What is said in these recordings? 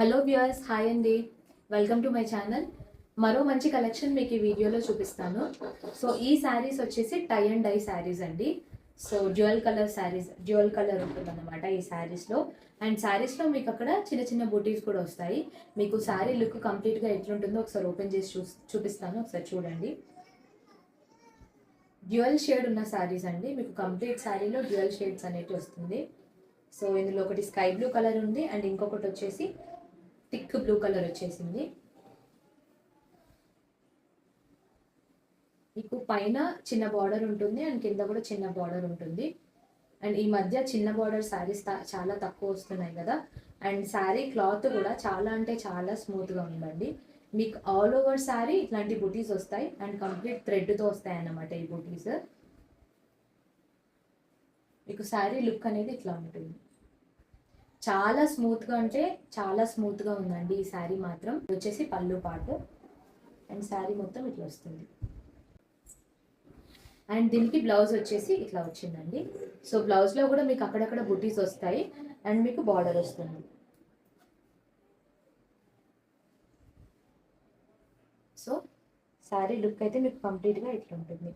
Hello viewers, hi అండి. Welcome to my channel. మరో మంచి కలెక్షన్ మీకు ఈ వీడియోలో చూపిస్తాను. సో ఈ శారీస్ వచ్చేసి టై అండ్ డై శారీస్ అండి. So dual colour saris, dual colour ఉంటుందన్నమాట ఈ శారీస్లో. అండ్ శారీస్లో మీకు అక్కడ చిన్న చిన్న బూటీస్ కూడా వస్తాయి. మీకు శారీ లుక్ కంప్లీట్గా ఎట్లుంటుందో ఒకసారి ఓపెన్ చేసి చూపిస్తాను, ఒకసారి చూడండి. డ్యూయల్ షేడ్ ఉన్న శారీస్ అండి. మీకు కంప్లీట్ శారీలో డ్యూయల్ షేడ్స్ అనేవి వస్తుంది. సో ఇందులో ఒకటి స్కై బ్లూ కలర్ ఉంది అండ్ ఇంకొకటి వచ్చేసి థిక్ బ్లూ కలర్ వచ్చేసింది. మీకు పైన చిన్న బార్డర్ ఉంటుంది అండ్ కింద కూడా చిన్న బార్డర్ ఉంటుంది. అండ్ ఈ మధ్య చిన్న బార్డర్ శారీస్ చాలా తక్కువ వస్తున్నాయి కదా. అండ్ శారీ క్లాత్ కూడా చాలా అంటే చాలా స్మూత్గా ఉందండి. మీకు ఆల్ ఓవర్ శారీ ఇట్లాంటి బుటీస్ వస్తాయి అండ్ కంప్లీట్ థ్రెడ్తో వస్తాయి అన్నమాట ఈ బుటీస్. మీకు శారీ లుక్ అనేది ఇట్లా ఉంటుంది. చాలా స్మూత్గా అంటే చాలా స్మూత్గా ఉందండి ఈ శారీ మాత్రం. వచ్చేసి పళ్ళు పాటు అండ్ శారీ మొత్తం ఇట్లా వస్తుంది. అండ్ దీనికి బ్లౌజ్ వచ్చేసి ఇట్లా వచ్చిందండి. సో బ్లౌజ్లో కూడా మీకు అక్కడక్కడ బుటీస్ వస్తాయి అండ్ మీకు బార్డర్ వస్తుంది. సో శారీ లుక్ అయితే మీకు కంప్లీట్గా ఇట్లా ఉంటుంది.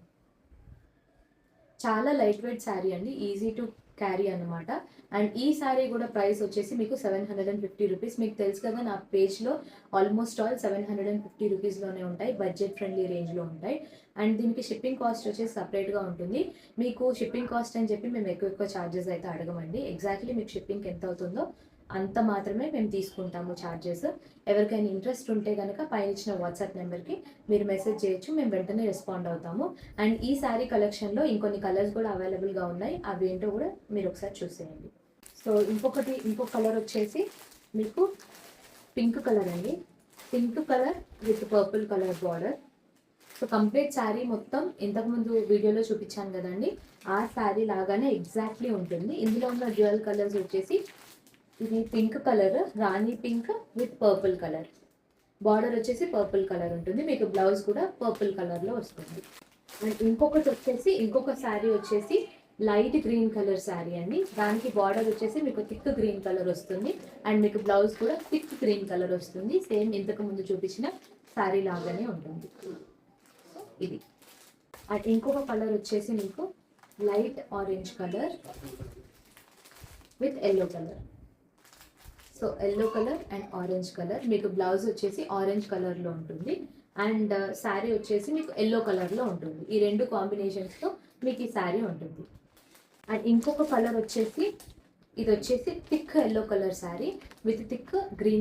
చాలా లైట్ వెయిట్ శారీ అండి, ఈజీ టు క్యారీ అనమాట. అండ్ ఈ శారీ కూడా ప్రైస్ వచ్చేసి మీకు 750 రూపీస్. మీకు తెలుసు కదా, నా పేజ్లో ఆల్మోస్ట్ ఆల్ 750 రూపీస్లోనే ఉంటాయి, బడ్జెట్ ఫ్రెండ్లీ రేంజ్లో ఉంటాయి. అండ్ దీనికి షిప్పింగ్ కాస్ట్ వచ్చేసి సపరేట్గా ఉంటుంది. మీకు షిప్పింగ్ కాస్ట్ అని చెప్పి మేము ఎక్కువ ఛార్జెస్ అయితే అడగమండి. ఎగ్జాక్ట్లీ మీకు షిప్పింగ్ ఎంత అవుతుందో అంత మాత్రమే మేము తీసుకుంటాము ఛార్జెస్. ఎవరికైనా ఇంట్రెస్ట్ ఉంటే కనుక పైన ఇచ్చిన వాట్సాప్ నెంబర్కి మీరు మెసేజ్ చేయొచ్చు, మేము వెంటనే రెస్పాండ్ అవుతాము. అండ్ ఈ శారీ కలెక్షన్లో ఇంకొన్ని కలర్స్ కూడా అవైలబుల్గా ఉన్నాయి, అవి ఏంటో కూడా మీరు ఒకసారి చూసేయండి. సో ఇంకొక కలర్ వచ్చేసి మీకు పింక్ కలర్ అండి. Pink colour with purple colour border. So complete sari మొత్తం ఇంతకుముందు వీడియోలో చూపించాను కదండి, ఆ శారీ లాగానే ఎగ్జాక్ట్లీ ఉంటుంది. ఇందులో ఉన్న డ్యూయల్ కలర్స్ వచ్చేసి ఇది pink colour, Rani pink with purple colour. Border వచ్చేసి పర్పుల్ కలర్ ఉంటుంది. మీకు బ్లౌజ్ కూడా పర్పుల్ కలర్లో వస్తుంది. అండ్ ఇంకొక శారీ వచ్చేసి లైట్ గ్రీన్ కలర్ శారీ అండి. దానికి బార్డర్ వచ్చేసి మీకు థిక్ గ్రీన్ కలర్ వస్తుంది అండ్ మీకు బ్లౌజ్ కూడా థిక్ గ్రీన్ కలర్ వస్తుంది. సేమ్ ఇంతకు ముందు చూపించిన శారీ లాగానే ఉంటుంది. ఇది అండ్ ఇంకొక కలర్ వచ్చేసి మీకు light orange colour with yellow colour. So yellow colour and orange colour. మీకు బ్లౌజ్ వచ్చేసి ఆరెంజ్ కలర్లో ఉంటుంది అండ్ శారీ వచ్చేసి మీకు ఎల్లో కలర్లో ఉంటుంది. ఈ రెండు కాంబినేషన్స్తో మీకు ఈ శారీ ఉంటుంది. అండ్ ఇంకొక కలర్ వచ్చేసి ఇది వచ్చేసి thick yellow colour sari with thick green